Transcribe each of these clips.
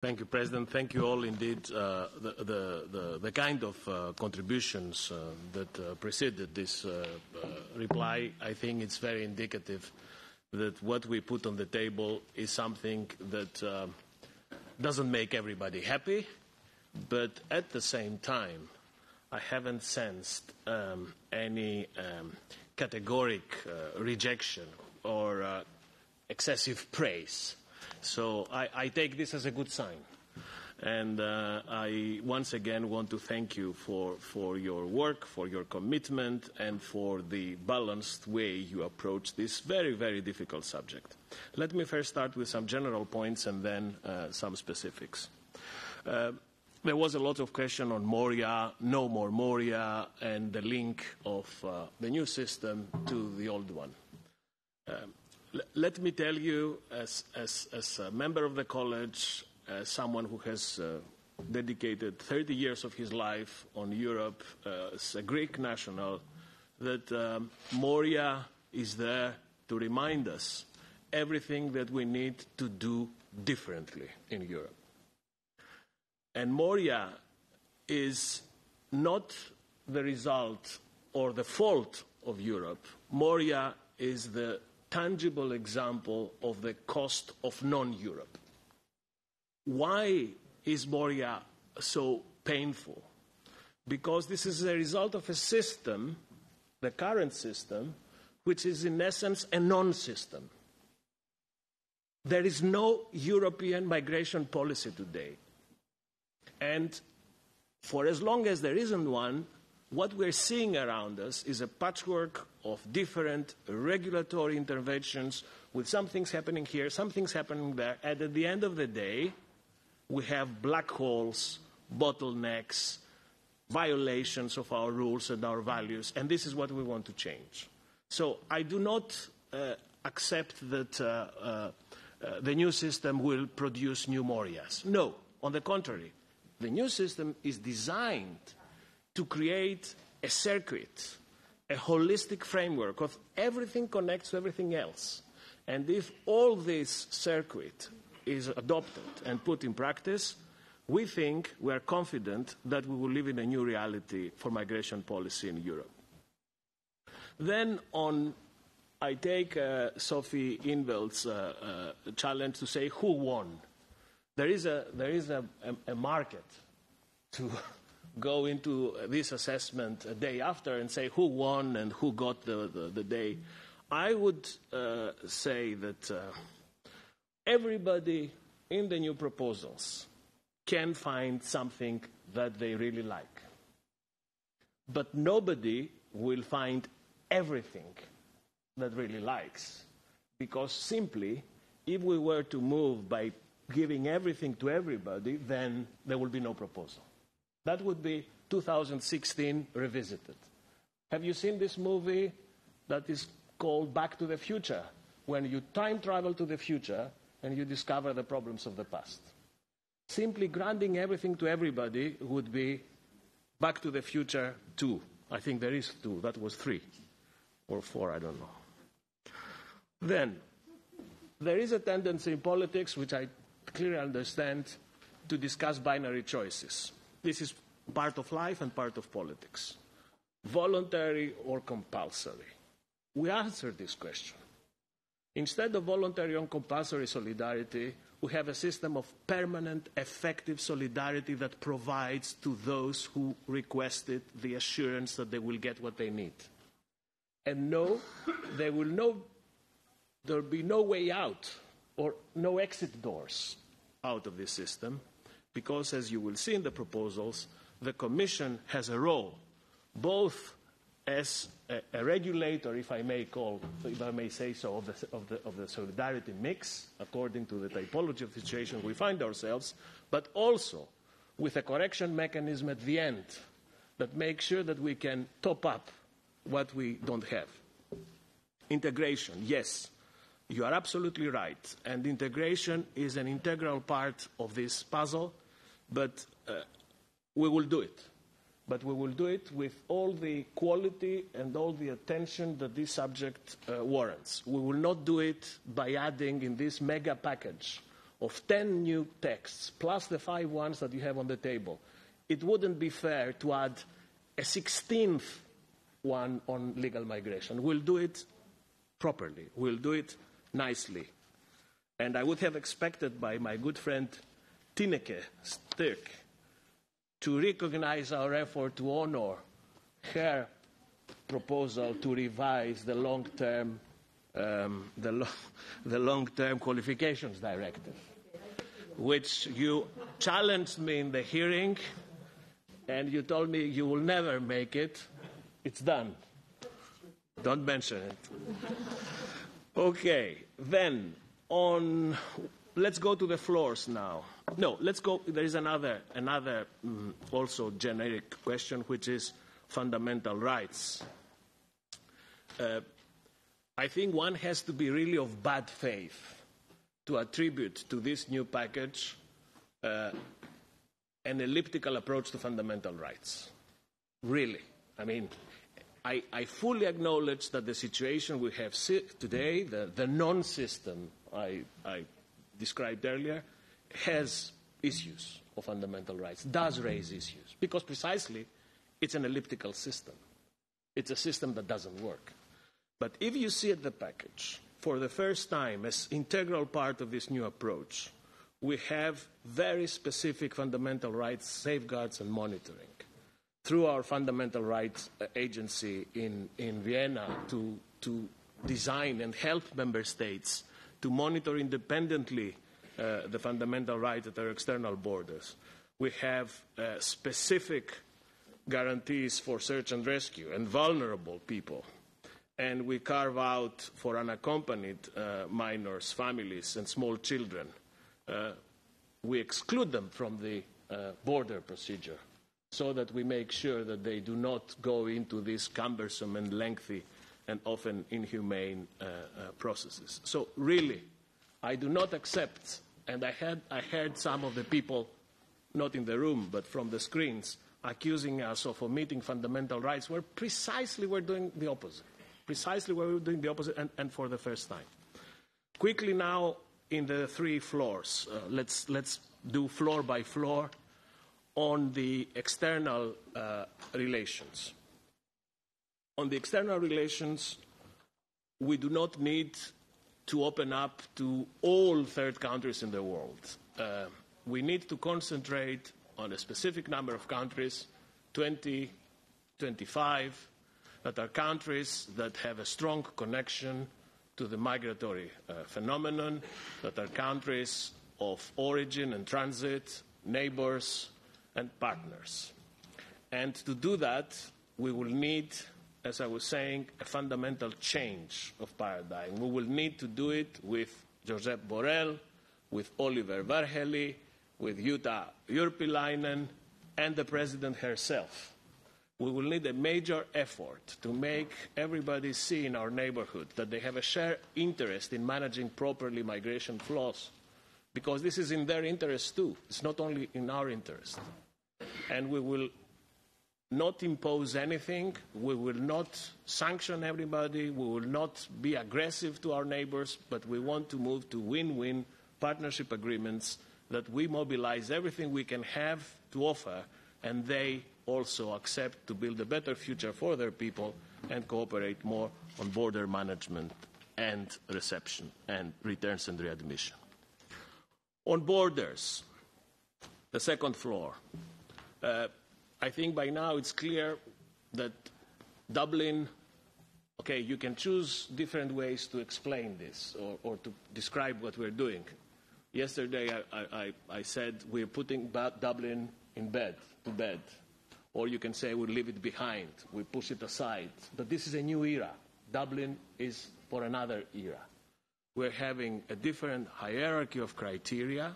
Thank you, President. Thank you all indeed. The kind of contributions that preceded this reply, I think it's very indicative that what we put on the table is something that doesn't make everybody happy, but at the same time, I haven't sensed any categoric rejection or excessive praise. So I take this as a good sign. And I once again want to thank you for your work, for your commitment, and for the balanced way you approach this very, very difficult subject. Let me first start with some general points and then some specifics. There was a lot of question on Moria, no more Moria, and the link of the new system to the old one. Let me tell you, as a member of the college, as someone who has dedicated 30 years of his life on Europe, as a Greek national, that Moria is there to remind us everything that we need to do differently in Europe. And Moria is not the result or the fault of Europe. Moria is the tangible example of the cost of non-Europe. Why is Moria so painful? Because this is a result of a system, the current system, which is in essence a non-system. There is no European migration policy today. And for as long as there isn't one, what we're seeing around us is a patchwork of different regulatory interventions with some things happening here, some things happening there. And at the end of the day, we have black holes, bottlenecks, violations of our rules and our values, and this is what we want to change. So I do not accept that the new system will produce new Morias. No, on the contrary. The new system is designed to create a circuit, a holistic framework of everything connects to everything else. And if all this circuit is adopted and put in practice, we think, we are confident that we will live in a new reality for migration policy in Europe. Then I take Sophie Inveld's challenge to say who won. There is a market to go into this assessment a day after and say who won and who got the day. I would say that everybody in the new proposals can find something that they really like. But nobody will find everything that really likes. Because simply, if we were to move by giving everything to everybody, then there will be no proposal. That would be 2016 revisited. Have you seen this movie that is called Back to the Future, when you time travel to the future and you discover the problems of the past? Simply granting everything to everybody would be Back to the Future 2. I think there is 2. That was 3 or 4, I don't know. Then, there is a tendency in politics, which I clearly understand, to discuss binary choices. This is part of life and part of politics. Voluntary or compulsory? We answered this question. Instead of voluntary or compulsory solidarity, we have a system of permanent, effective solidarity that provides to those who requested the assurance that they will get what they need. And no, there will be no way out or no exit doors out of this system, because, as you will see in the proposals, the Commission has a role, both as a regulator, if I may say so, of the solidarity mix, according to the typology of the situation we find ourselves, but also with a correction mechanism at the end that makes sure that we can top up what we don't have. Integration, yes. You are absolutely right, and integration is an integral part of this puzzle, but we will do it. But we will do it with all the quality and all the attention that this subject warrants. We will not do it by adding in this mega package of 10 new texts, plus the 5 ones that you have on the table, it wouldn't be fair to add a 16th one on legal migration. We'll do it properly. We'll do it nicely. And I would have expected by my good friend Tineke Stirk to recognize our effort to honor her proposal to revise the long-term qualifications directive, which you challenged me in the hearing, and you told me you will never make it. It's done. Don't mention it. Okay, then let's go to the floors now. No, let's go. There is another also generic question, which is fundamental rights. I think one has to be really of bad faith to attribute to this new package an elliptical approach to fundamental rights. Really. I mean, I fully acknowledge that the situation we have today, the non-system I described earlier, has issues of fundamental rights, does raise issues, because precisely it's an elliptical system. It's a system that doesn't work. But if you see at the package, for the first time, as integral part of this new approach, we have very specific fundamental rights safeguards and monitoring through our fundamental rights agency in Vienna to design and help member states to monitor independently the fundamental rights at our external borders. We have specific guarantees for search and rescue and vulnerable people. And we carve out for unaccompanied minors, families, and small children. We exclude them from the border procedure so that we make sure that they do not go into these cumbersome and lengthy and often inhumane processes. So really, I do not accept, and I heard some of the people, not in the room, but from the screens, accusing us of omitting fundamental rights, where precisely we're doing the opposite. Precisely where we're doing the opposite, and for the first time. Quickly now, in the 3 floors, let's do floor by floor on the external relations. On the external relations, we do not need to open up to all third countries in the world. We need to concentrate on a specific number of countries, 20, 25, that are countries that have a strong connection to the migratory phenomenon, that are countries of origin and transit, neighbors and partners. And to do that, we will need, as I was saying, a fundamental change of paradigm. We will need to do it with Josep Borrell, with Oliver Varhelyi, with Jutta Urpilainen, and the President herself. We will need a major effort to make everybody see in our neighborhood that they have a shared interest in managing properly migration flows, because this is in their interest too. It's not only in our interest. And we will not impose anything. We will not sanction everybody. We will not be aggressive to our neighbors, but we want to move to win-win partnership agreements that we mobilize everything we can have to offer, and they also accept to build a better future for their people and cooperate more on border management and reception and returns and readmission. On borders, the second floor, I think by now it's clear that Dublin, okay, you can choose different ways to explain this or to describe what we're doing. Yesterday I said we're putting Dublin to bed. Or you can say we leave it behind, we push it aside. But this is a new era. Dublin is for another era. We're having a different hierarchy of criteria.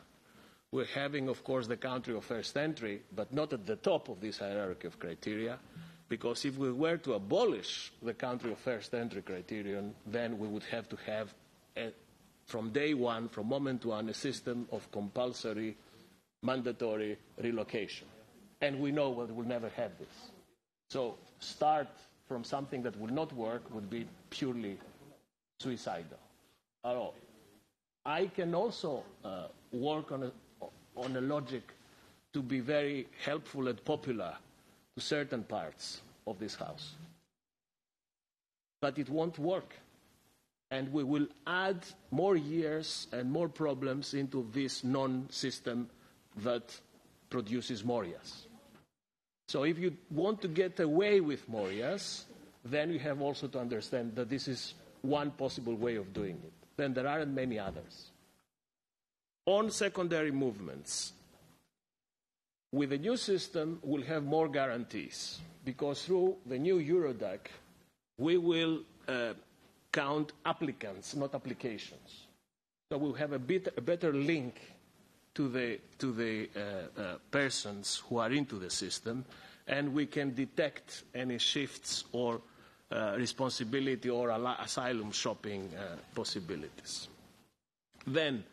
We're having, of course, the country of first entry, but not at the top of this hierarchy of criteria, because if we were to abolish the country of first entry criterion, then we would have to have, from day one, from moment one, a system of compulsory, mandatory relocation. And we know we will never have this. So start from something that will not work would be purely suicidal. I can also work on a logic to be very helpful and popular to certain parts of this House. But it won't work. And we will add more years and more problems into this non-system that produces more years. So if you want to get away with more years, then you have also to understand that this is one possible way of doing it. Then there aren't many others. On secondary movements, with the new system, we'll have more guarantees, because through the new Eurodac, we will count applicants, not applications. So we'll have a better link to the persons who are into the system, and we can detect any shifts or responsibility or asylum shopping possibilities. Then,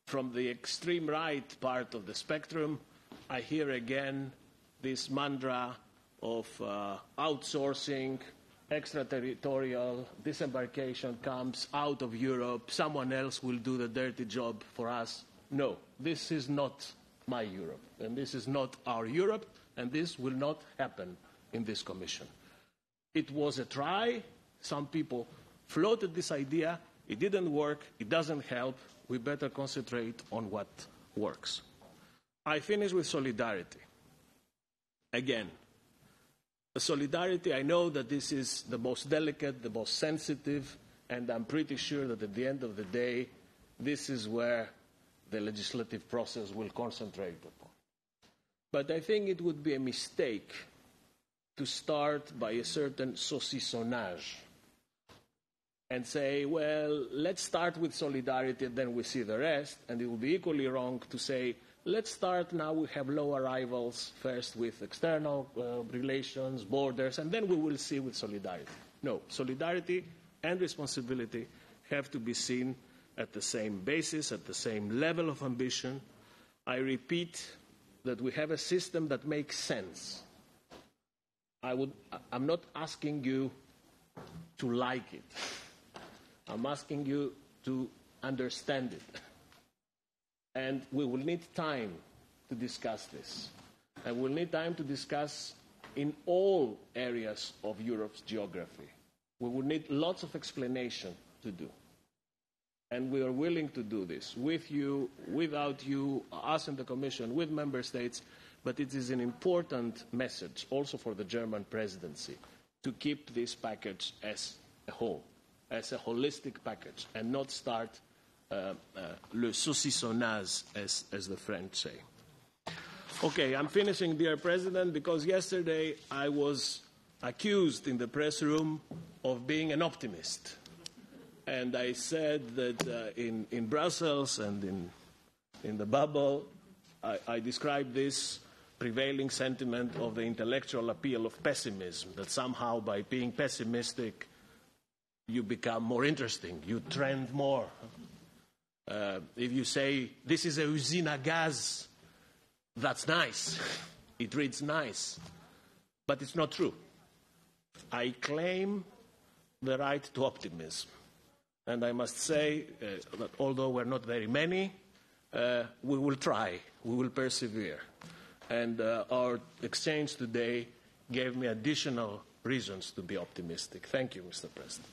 from the extreme right part of the spectrum, I hear again this mantra of outsourcing, extraterritorial, disembarkation camps out of Europe, someone else will do the dirty job for us. No, this is not my Europe, and this is not our Europe, and this will not happen in this Commission. It was a try. Some people floated this idea. It didn't work. It doesn't help. We better concentrate on what works. I finish with solidarity. Again, solidarity, I know that this is the most delicate, the most sensitive, and I'm pretty sure that at the end of the day, this is where the legislative process will concentrate upon. But I think it would be a mistake to start by a certain saucissonnage and say, well, let's start with solidarity and then we see the rest, and it would be equally wrong to say, let's start now, we have low arrivals, first with external relations, borders, and then we will see with solidarity. No, solidarity and responsibility have to be seen at the same basis, at the same level of ambition. I repeat that we have a system that makes sense. I'm not asking you to like it. I'm asking you to understand it. And we will need time to discuss this. And we'll need time to discuss in all areas of Europe's geography. We will need lots of explanation to do. And we are willing to do this with you, without you, us in the Commission, with Member States. But it is an important message also for the German presidency to keep this package as a whole, as a holistic package, and not start le saucissonnage, as the French say. Okay, I'm finishing, dear President, because yesterday I was accused in the press room of being an optimist. And I said that in Brussels and in the bubble, I described this prevailing sentiment of the intellectual appeal of pessimism, that somehow by being pessimistic, you become more interesting, you trend more. If you say, this is a usine à gaz, that's nice. It reads nice. But it's not true. I claim the right to optimism. And I must say that although we're not very many, we will try, we will persevere. And our exchange today gave me additional reasons to be optimistic. Thank you, Mr. President.